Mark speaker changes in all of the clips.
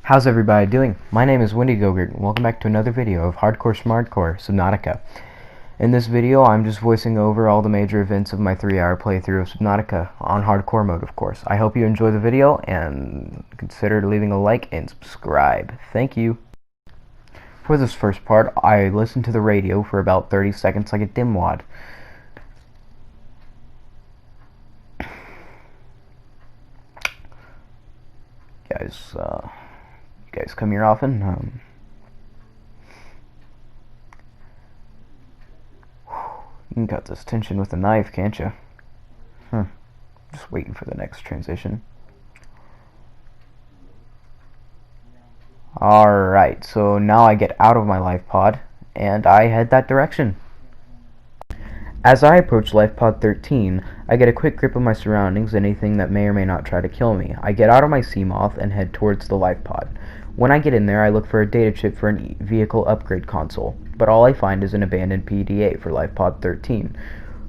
Speaker 1: How's everybody doing? My name is Wendy Gogurt, and welcome back to another video of Hardcore Smartcore Subnautica. In this video, I'm just voicing over all the major events of my 3-hour playthrough of Subnautica, on hardcore mode, of course. I hope you enjoy the video, and consider leaving a like and subscribe. Thank you. For this first part, I listened to the radio for about 30 seconds like a dimwad. You guys come here often? You can cut this tension with a knife, can't you? Just waiting for the next transition. Alright, so now I get out of my life pod, and I head that direction. As I approach life pod 13, I get a quick grip of my surroundings and anything that may or may not try to kill me. I get out of my sea moth and head towards the life pod. When I get in there, I look for a data chip for a vehicle upgrade console, but all I find is an abandoned PDA for life pod 13.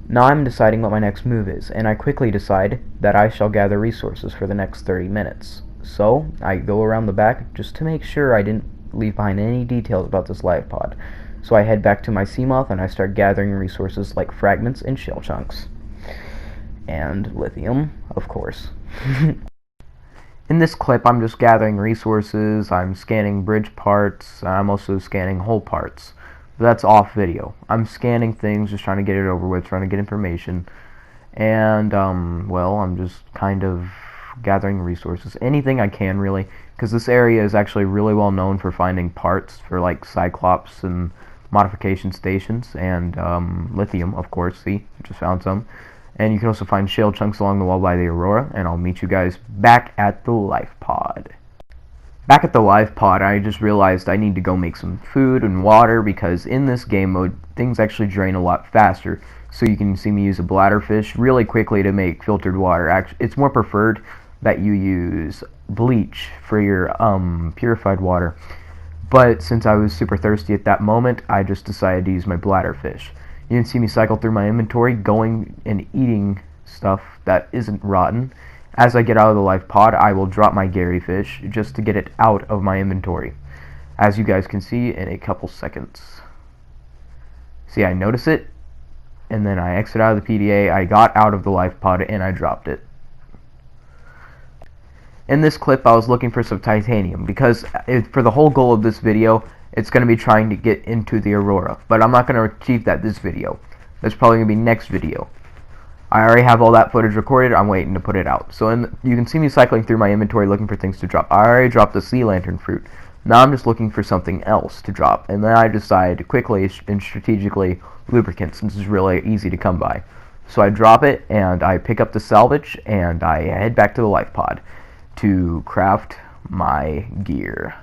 Speaker 1: Now I'm deciding what my next move is, and I quickly decide that I shall gather resources for the next 30 minutes. So, I go around the back just to make sure I didn't leave behind any details about this life pod. So I head back to my Seamoth and I start gathering resources like fragments and shell chunks. And lithium, of course. In this clip, I'm just gathering resources, I'm scanning bridge parts, I'm also scanning hull parts. That's off video. I'm scanning things, just trying to get it over with, trying to get information. And, well, I'm just kind of gathering resources. Anything I can, really, because this area is actually really well known for finding parts for, like, Cyclops and modification stations, and lithium, of course. See, I just found some. And you can also find shell chunks along the wall by the Aurora, and I'll meet you guys back at the life pod. Back at the life pod, I just realized I need to go make some food and water, because in this game mode, things actually drain a lot faster. So you can see me use a bladderfish really quickly to make filtered water. It's more preferred that you use bleach for your purified water. But since I was super thirsty at that moment, I just decided to use my bladderfish. You can see me cycle through my inventory, going and eating stuff that isn't rotten. As I get out of the life pod, I will drop my Gary fish just to get it out of my inventory, as you guys can see in a couple seconds. See, I notice it, and then I exit out of the PDA, I got out of the life pod, and I dropped it. In this clip, I was looking for some titanium, because for the whole goal of this video, it's going to be trying to get into the Aurora. But I'm not going to achieve that this video. That's probably going to be next video. I already have all that footage recorded, I'm waiting to put it out. So you can see me cycling through my inventory looking for things to drop. I already dropped the sea lantern fruit. Now I'm just looking for something else to drop. And then I decide quickly and strategically lubricants, since it's really easy to come by. So I drop it, and I pick up the salvage, and I head back to the life pod to craft my gear.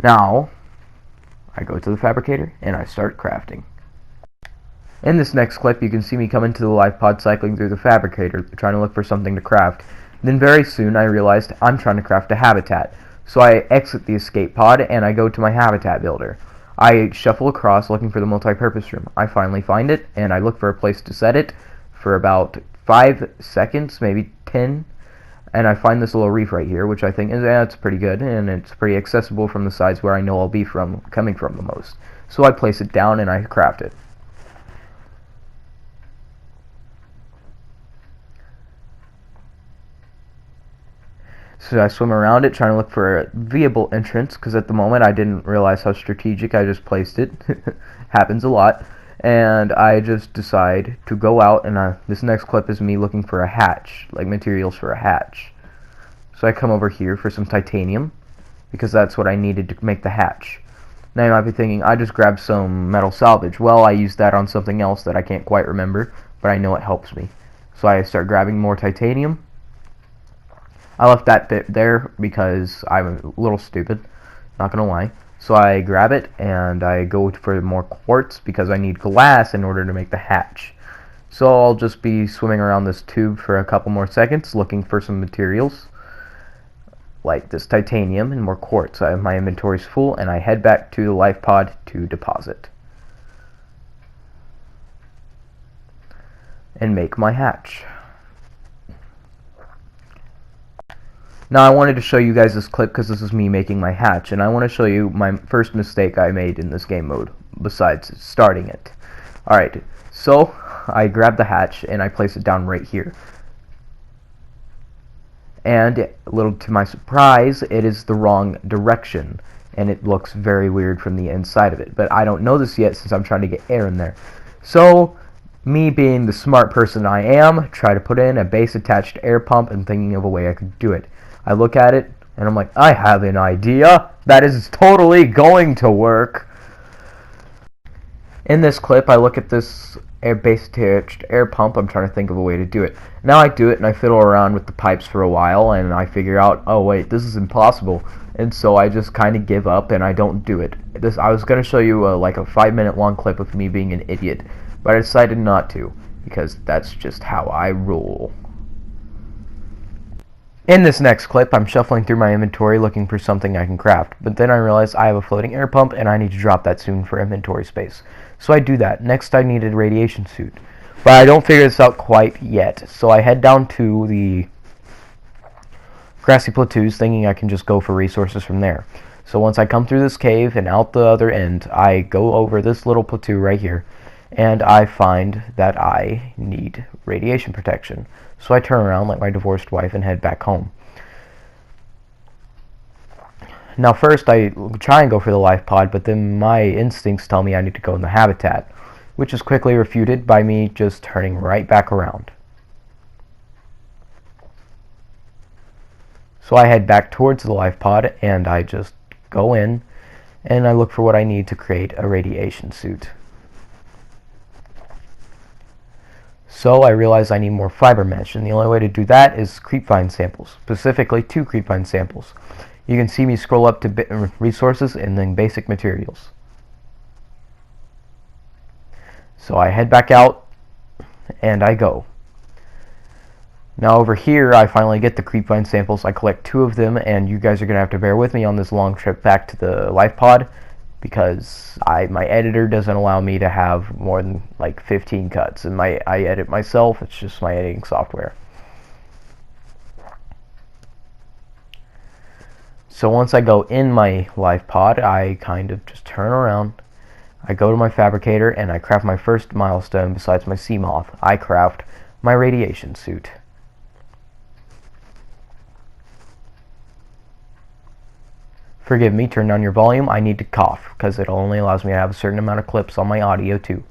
Speaker 1: Now, I go to the fabricator and I start crafting. In this next clip, you can see me come into the life pod cycling through the fabricator, trying to look for something to craft. Then very soon I realized I'm trying to craft a habitat. So I exit the escape pod and I go to my habitat builder. I shuffle across looking for the multi-purpose room. I finally find it and I look for a place to set it for about 5 seconds, maybe 10. And I find this little reef right here, which I think is it's pretty good, and it's pretty accessible from the sides where I know I'll be coming from the most. So I place it down and I craft it. So I swim around it, trying to look for a viable entrance, because at the moment I didn't realize how strategic I just placed it. Happens a lot. And I just decide to go out, and this next clip is me looking for a hatch, like materials for a hatch. So I come over here for some titanium, because that's what I needed to make the hatch. Now you might be thinking, I just grabbed some metal salvage. Well, I used that on something else that I can't quite remember, but I know it helps me. So I start grabbing more titanium. I left that bit there because I'm a little stupid, not gonna lie. So I grab it and I go for more quartz because I need glass in order to make the hatch. So I'll just be swimming around this tube for a couple more seconds looking for some materials like this titanium and more quartz. My inventory's full and I head back to the life pod to deposit and make my hatch. Now I wanted to show you guys this clip because this is me making my hatch, and I want to show you my first mistake I made in this game mode, besides starting it. Alright, so I grab the hatch and I place it down right here. And a little to my surprise, it is the wrong direction, and it looks very weird from the inside of it. But I don't know this yet since I'm trying to get air in there. So, me being the smart person I am, try to put in a base attached air pump and thinking of a way I could do it. I look at it, and I'm like, I have an idea. That is totally going to work. In this clip, I look at this base attached air pump. I'm trying to think of a way to do it. Now I do it, and I fiddle around with the pipes for a while, and I figure out, oh wait, this is impossible. And so I just kind of give up, and I don't do it. I was going to show you like a 5-minute long clip of me being an idiot, but I decided not to, because that's just how I roll. In this next clip, I'm shuffling through my inventory looking for something I can craft, but then I realize I have a floating air pump and I need to drop that soon for inventory space. So I do that. Next I needed a radiation suit, but I don't figure this out quite yet, so I head down to the grassy plateaus thinking I can just go for resources from there. So once I come through this cave and out the other end, I go over this little plateau right here, and I find that I need radiation protection. So I turn around like my divorced wife and head back home. Now first I try and go for the life pod, but then my instincts tell me I need to go in the habitat, which is quickly refuted by me just turning right back around. So I head back towards the life pod and I just go in and I look for what I need to create a radiation suit. So I realize I need more fiber mesh, and the only way to do that is creepvine samples, specifically 2 creepvine samples. You can see me scroll up to resources and then basic materials. So I head back out and I go. Now over here I finally get the creepvine samples. I collect 2 of them, and you guys are going to have to bear with me on this long trip back to the life pod because my editor doesn't allow me to have more than like 15 cuts, and I edit myself. It's just my editing software. So once I go in my life pod, I kind of just turn around. I go to my fabricator and I craft my first milestone besides my sea moth. I craft my radiation suit. Forgive me, turn down your volume. I need to cough because it only allows me to have a certain amount of clips on my audio too.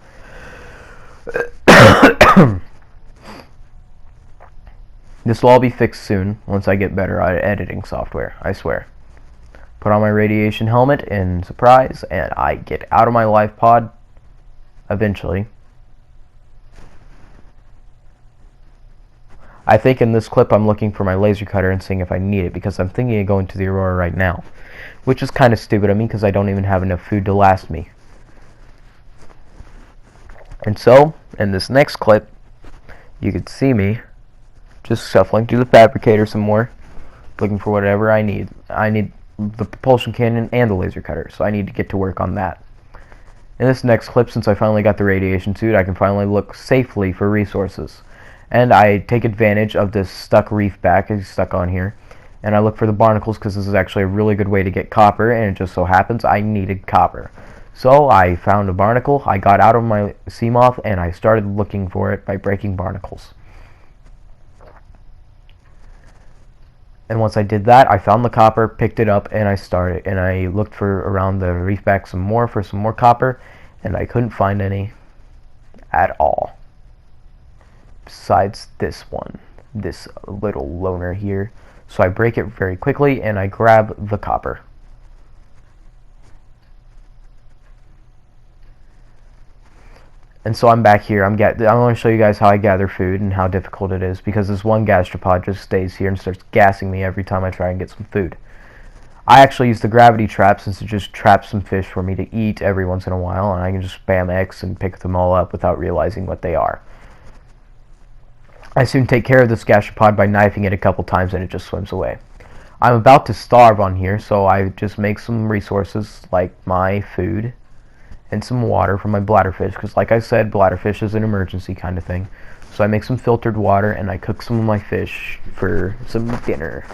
Speaker 1: This will all be fixed soon once I get better at editing software, I swear. Put on my radiation helmet in surprise, and I get out of my life pod eventually. I think in this clip I'm looking for my laser cutter and seeing if I need it, because I'm thinking of going to the Aurora right now, which is kind of stupid of me because I don't even have enough food to last me. And so, in this next clip, you can see me just shuffling through the fabricator some more, looking for whatever I need. I need the propulsion cannon and the laser cutter, so I need to get to work on that. In this next clip, since I finally got the radiation suit, I can finally look safely for resources. And I take advantage of this stuck reef back is stuck on here, and I look for the barnacles because this is actually a really good way to get copper, and it just so happens I needed copper. So I found a barnacle, I got out of my sea moth, and I started looking for it by breaking barnacles. And once I did that, I found the copper, picked it up, and I looked for around the reef back some more for some more copper, and I couldn't find any at all. Besides this one, this little loner here. So I break it very quickly and I grab the copper. And so I'm back here. I'm going to show you guys how I gather food and how difficult it is, because this one gastropod just stays here and starts gassing me every time I try and get some food. I actually use the gravity trap since it just traps some fish for me to eat every once in a while, and I can just spam X and pick them all up without realizing what they are. I soon take care of this gastropod by knifing it a couple times and it just swims away. I'm about to starve on here, so I just make some resources like my food and some water for my bladderfish, because like I said, bladderfish is an emergency kind of thing. So I make some filtered water and I cook some of my fish for some dinner.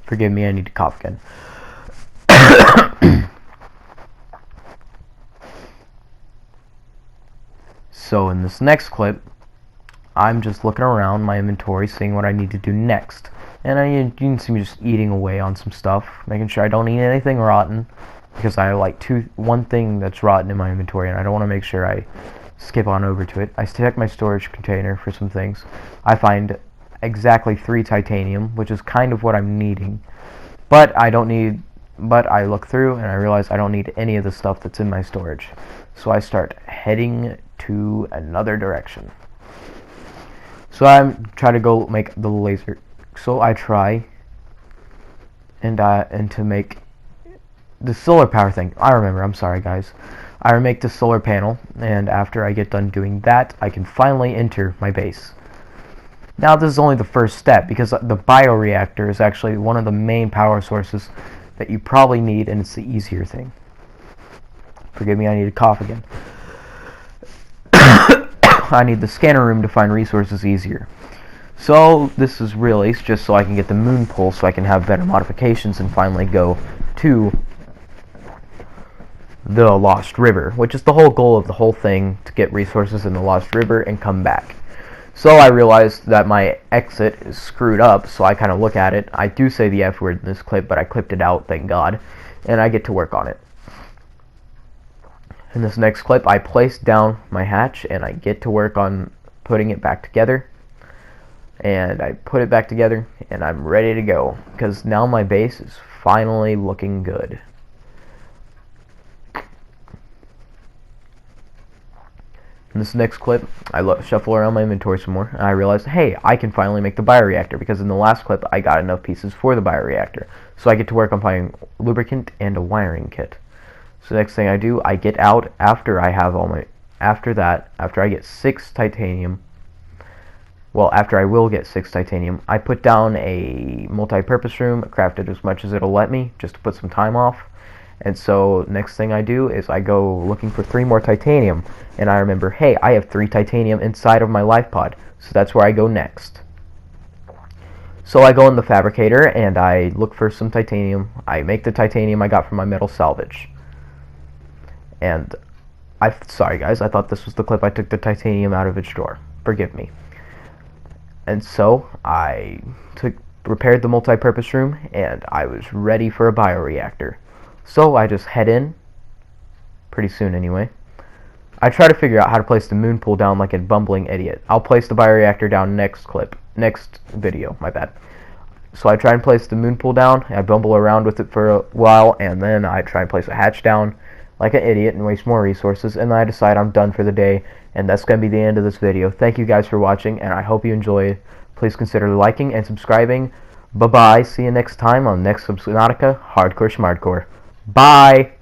Speaker 1: Forgive me, I need to cough again. So in this next clip, I'm just looking around my inventory, seeing what I need to do next. And you can see me just eating away on some stuff, making sure I don't eat anything rotten, because I have like one thing that's rotten in my inventory, and I don't want to make sure I skip on over to it. I check my storage container for some things. I find exactly 3 titanium, which is kind of what I'm needing. But I look through and I realize I don't need any of the stuff that's in my storage. So I start heading to another direction. So I'm trying to go make the laser. So I try and to make the solar power thing. I remember, I'm sorry guys. I make the solar panel, and after I get done doing that, I can finally enter my base. Now this is only the first step, because the bioreactor is actually one of the main power sources that you probably need, and it's the easier thing. Forgive me, I need to cough again. I need the scanner room to find resources easier. So this is really just so I can get the moon pull, so I can have better modifications and finally go to the Lost River, which is the whole goal of the whole thing, to get resources in the Lost River and come back. So I realized that my exit is screwed up, so I kind of look at it. I do say the F word in this clip, but I clipped it out, thank God, and I get to work on it. In this next clip, I place down my hatch, and I get to work on putting it back together. And I put it back together, and I'm ready to go, because now my base is finally looking good. In this next clip, I shuffle around my inventory some more, and I realize, hey, I can finally make the bioreactor, because in the last clip, I got enough pieces for the bioreactor. So I get to work on finding lubricant and a wiring kit. So the next thing I do, I get out after I have all my, after I get 6 titanium, well, after I will get 6 titanium, I put down a multi-purpose room, crafted as much as it'll let me, just to put some time off. And so next thing I do is I go looking for 3 more titanium, and I remember, hey, I have 3 titanium inside of my life pod, so that's where I go next. So I go in the fabricator and I look for some titanium. I make the titanium I got from my metal salvage. And sorry guys, I thought this was the clip I took the titanium out of its drawer. Forgive me. And so I repaired the multi-purpose room, and I was ready for a bioreactor. So I just head in, pretty soon anyway. I try to figure out how to place the moon pool down like a bumbling idiot. I'll place the bioreactor down next video, my bad. So I try and place the moon pool down, I bumble around with it for a while, and then I try and place a hatch down like an idiot and waste more resources, and then I decide I'm done for the day, and that's going to be the end of this video. Thank you guys for watching, and I hope you enjoyed. Please consider liking and subscribing. Bye-bye. See you next time on next Subnautica Hardcore Schmardcore. Bye!